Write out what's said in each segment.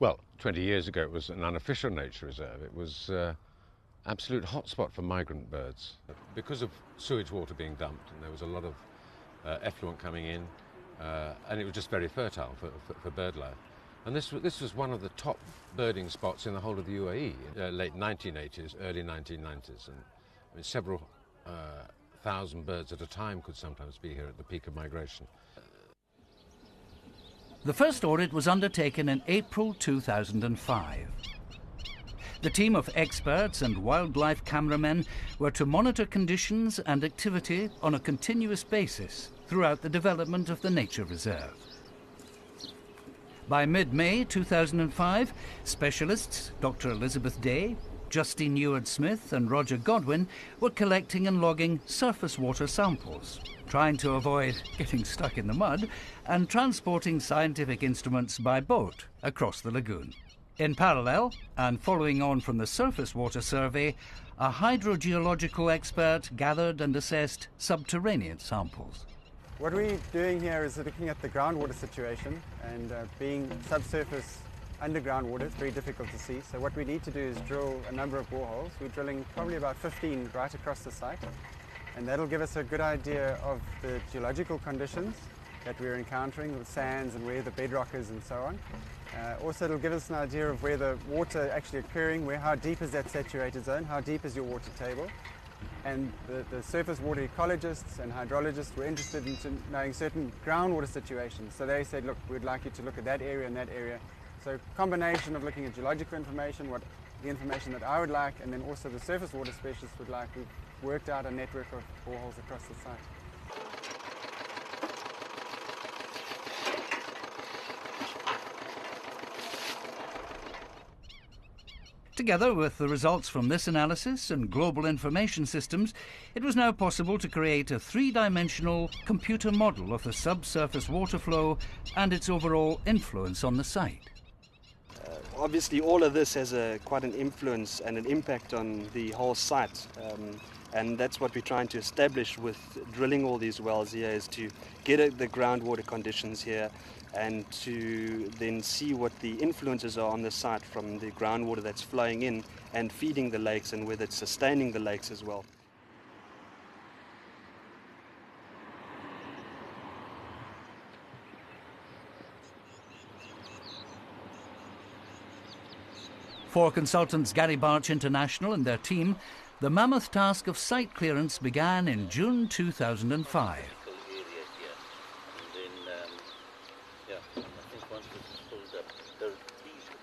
Well, 20 years ago it was an unofficial nature reserve. It was absolute hotspot for migrant birds. Because of sewage water being dumped, and there was a lot of effluent coming in, and it was just very fertile for bird life. And this was one of the top birding spots in the whole of the UAE, late 1980s, early 1990s. And I mean, several thousand birds at a time could sometimes be here at the peak of migration. The first audit was undertaken in April 2005. The team of experts and wildlife cameramen were to monitor conditions and activity on a continuous basis throughout the development of the nature reserve. By mid-May 2005, specialists Dr. Elizabeth Day, Justine Ewart-Smith and Roger Godwin were collecting and logging surface water samples, trying to avoid getting stuck in the mud, and transporting scientific instruments by boat across the lagoon. In parallel, and following on from the surface water survey, a hydrogeological expert gathered and assessed subterranean samples. What we're doing here is looking at the groundwater situation, and being subsurface underground water, it's very difficult to see. So what we need to do is drill a number of boreholes. We're drilling probably about 15 right across the site, and that'll give us a good idea of the geological conditions that we're encountering with sands and where the bedrock is and so on. Also, it'll give us an idea of where the water actually occurring, how deep is that saturated zone, how deep is your water table. And the surface water ecologists and hydrologists were interested in knowing certain groundwater situations. So they said, look, we'd like you to look at that area and that area. So combination of looking at geological information, the information that I would like, and then also the surface water specialists would like. We've worked out a network of boreholes across the site. Together with the results from this analysis and global information systems, it was now possible to create a three-dimensional computer model of the subsurface water flow and its overall influence on the site. Obviously, all of this has quite an influence and an impact on the whole site. And that's what we're trying to establish with drilling all these wells here, is to get at the groundwater conditions here and to then see what the influences are on the site from the groundwater that's flowing in and feeding the lakes, and whether it's sustaining the lakes as well. For consultants Gary Barch International and their team, the mammoth task of site clearance began in June 2005.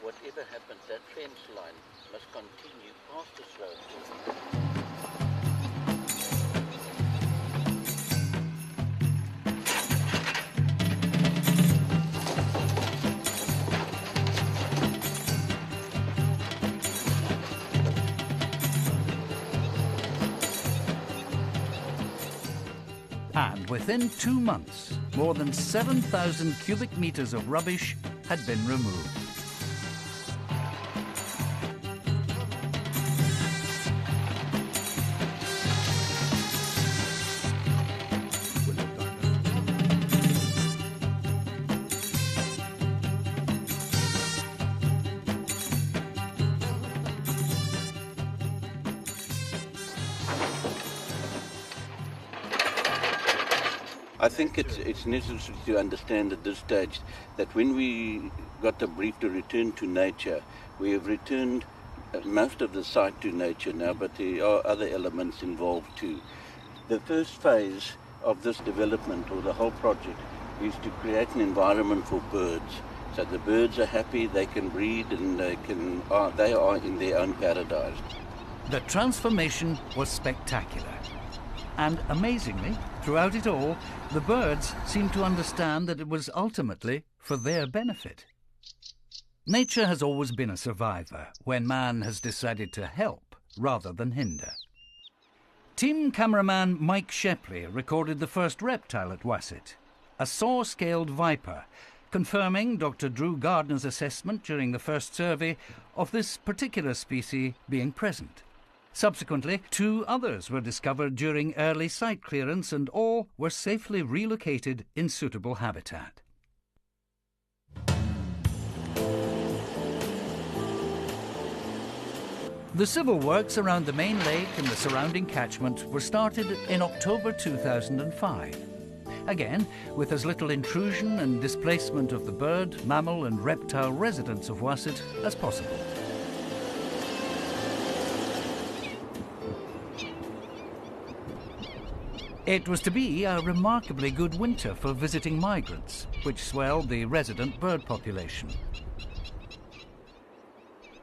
Whatever happens, that fence line must continue past the slope. And within 2 months, more than 7,000 cubic meters of rubbish had been removed. I think it's necessary to understand at this stage that when we got the brief to return to nature, we have returned most of the site to nature now, but there are other elements involved too. The first phase of this development, or the whole project, is to create an environment for birds. So the birds are happy, they can breed, and they are in their own paradise. The transformation was spectacular. And amazingly, throughout it all, the birds seemed to understand that it was ultimately for their benefit. Nature has always been a survivor when man has decided to help rather than hinder. Team cameraman Mike Shepley recorded the first reptile at Wasit, a saw-scaled viper, confirming Dr. Drew Gardner's assessment during the first survey of this particular species being present. Subsequently, 2 others were discovered during early site clearance, and all were safely relocated in suitable habitat. The civil works around the main lake and the surrounding catchment were started in October 2005. Again, with as little intrusion and displacement of the bird, mammal and reptile residents of Wasit as possible. It was to be a remarkably good winter for visiting migrants, which swelled the resident bird population.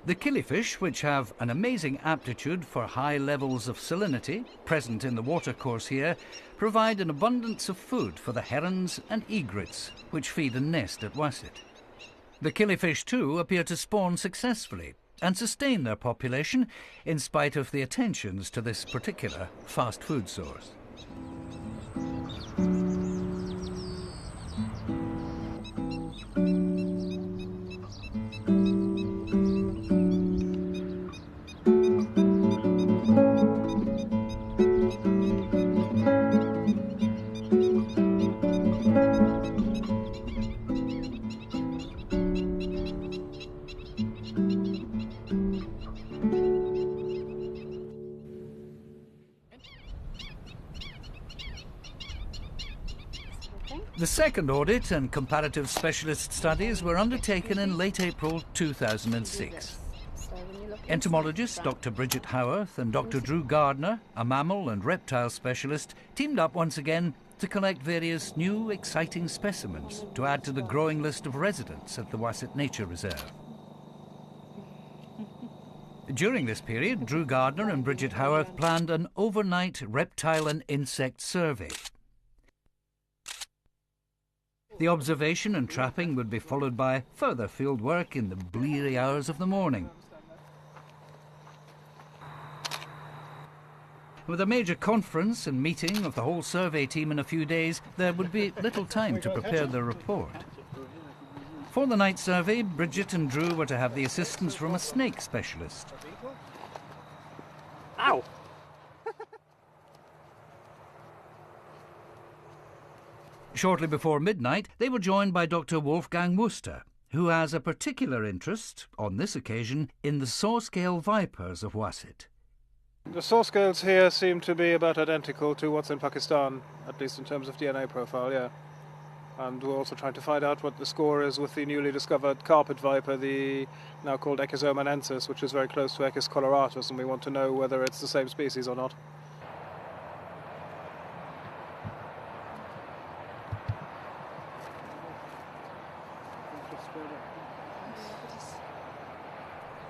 The killifish, which have an amazing aptitude for high levels of salinity, present in the watercourse here, provide an abundance of food for the herons and egrets, which feed and nest at Wasit. The killifish too appear to spawn successfully and sustain their population in spite of the attentions to this particular fast food source. The second audit and comparative specialist studies were undertaken in late April 2006. Entomologist Dr. Bridget Howarth and Dr. Drew Gardner, a mammal and reptile specialist, teamed up once again to collect various new, exciting specimens to add to the growing list of residents at the Wasit Nature Reserve. During this period, Drew Gardner and Bridget Howarth planned an overnight reptile and insect survey. The observation and trapping would be followed by further field work in the bleary hours of the morning. With a major conference and meeting of the whole survey team in a few days, there would be little time to prepare the report. For the night survey, Bridget and Drew were to have the assistance from a snake specialist. Ow! Shortly before midnight, they were joined by Dr. Wolfgang Worster, who has a particular interest, on this occasion, in the saw-scale vipers of Wasit. The saw scales here seem to be about identical to what's in Pakistan, at least in terms of DNA profile, yeah. And we're also trying to find out what the score is with the newly discovered carpet viper, the now called Echis omanensis, which is very close to Echis coloratus, and we want to know whether it's the same species or not.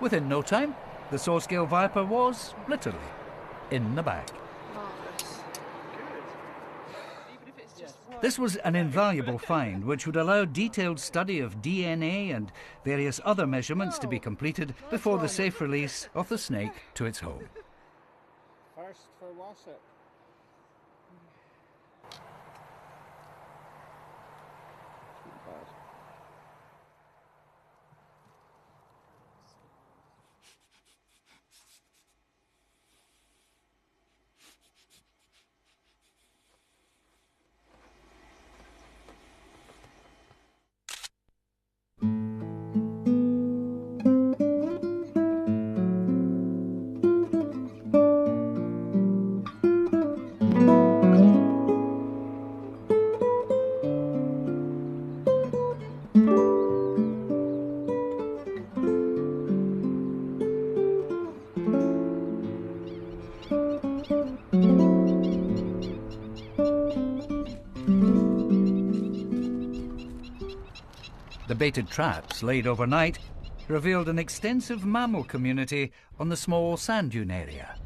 Within no time, the saw-scale viper was, literally, in the bag. This was an invaluable find which would allow detailed study of DNA and various other measurements to be completed before the safe release of the snake to its home. First for Wasit. The baited traps laid overnight revealed an extensive mammal community on the small sand dune area.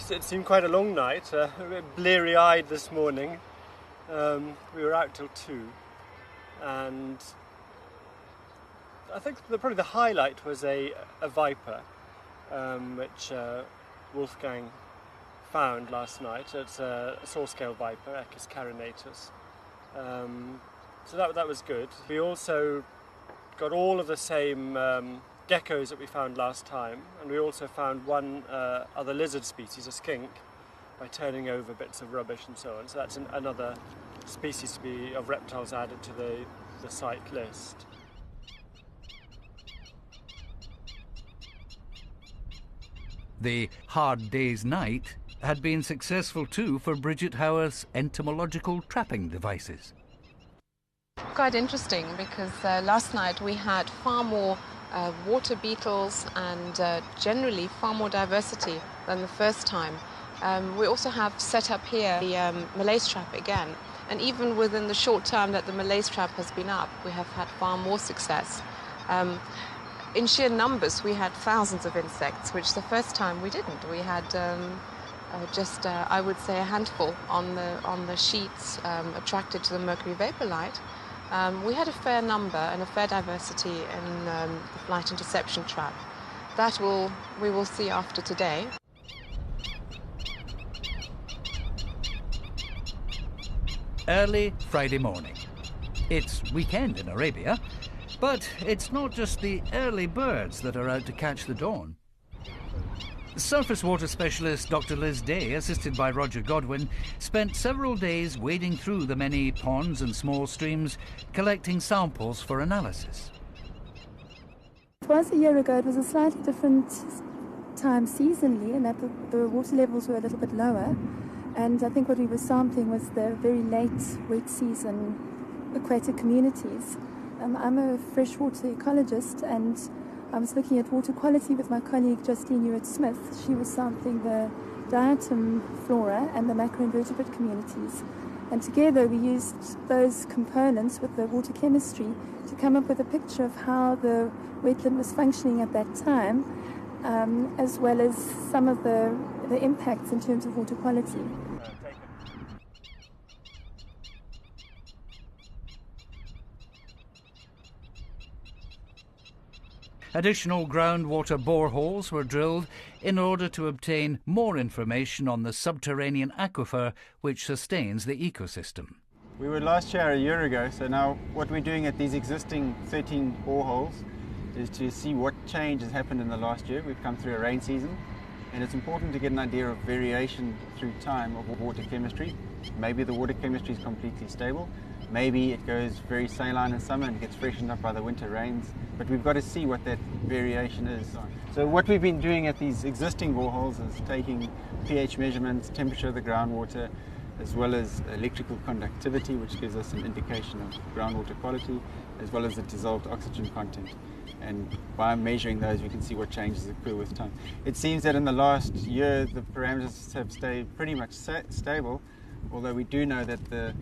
It seemed quite a long night, a bit bleary-eyed this morning. We were out till 2, and I think probably the highlight was a viper, which Wolfgang found last night. It's a saw-scale viper, Echis carinatus. So that was good. We also got all of the same geckos that we found last time, and we also found one other lizard species, a skink, by turning over bits of rubbish and so on. So that's another species of reptiles added to the site list. The hard day's night had been successful too for Bridget Howarth's entomological trapping devices. Quite interesting, because last night we had far more water beetles and generally far more diversity than the first time. We also have set up here the Malaise trap again, and even within the short time that the Malaise trap has been up, we have had far more success. In sheer numbers, we had thousands of insects, which the first time we didn't. We had just, I would say, a handful on the sheets attracted to the mercury vapor light. We had a fair number and a fair diversity in the flight interception trap. That we will see after today. Early Friday morning. It's weekend in Arabia, but it's not just the early birds that are out to catch the dawn. Surface water specialist Dr. Liz Day, assisted by Roger Godwin, spent several days wading through the many ponds and small streams, collecting samples for analysis. It was a year ago. It was a slightly different time seasonally, in that the water levels were a little bit lower. And I think what we were sampling was the very late wet season aquatic communities. I'm a freshwater ecologist, and I was looking at water quality with my colleague Justine Hewitt-Smith. She was sampling the diatom flora and the macroinvertebrate communities. And together we used those components with the water chemistry to come up with a picture of how the wetland was functioning at that time, as well as some of the impacts in terms of water quality. Additional groundwater boreholes were drilled in order to obtain more information on the subterranean aquifer which sustains the ecosystem. We were last year a year ago, so now what we're doing at these existing 13 boreholes is to see what change has happened in the last year. We've come through a rain season, and it's important to get an idea of variation through time of water chemistry. Maybe the water chemistry is completely stable. Maybe it goes very saline in summer and gets freshened up by the winter rains, but we've got to see what that variation is. So what we've been doing at these existing boreholes is taking pH measurements, temperature of the groundwater, as well as electrical conductivity, which gives us an indication of groundwater quality, as well as the dissolved oxygen content. And by measuring those, we can see what changes occur with time. It seems that in the last year, the parameters have stayed pretty much stable, although we do know that the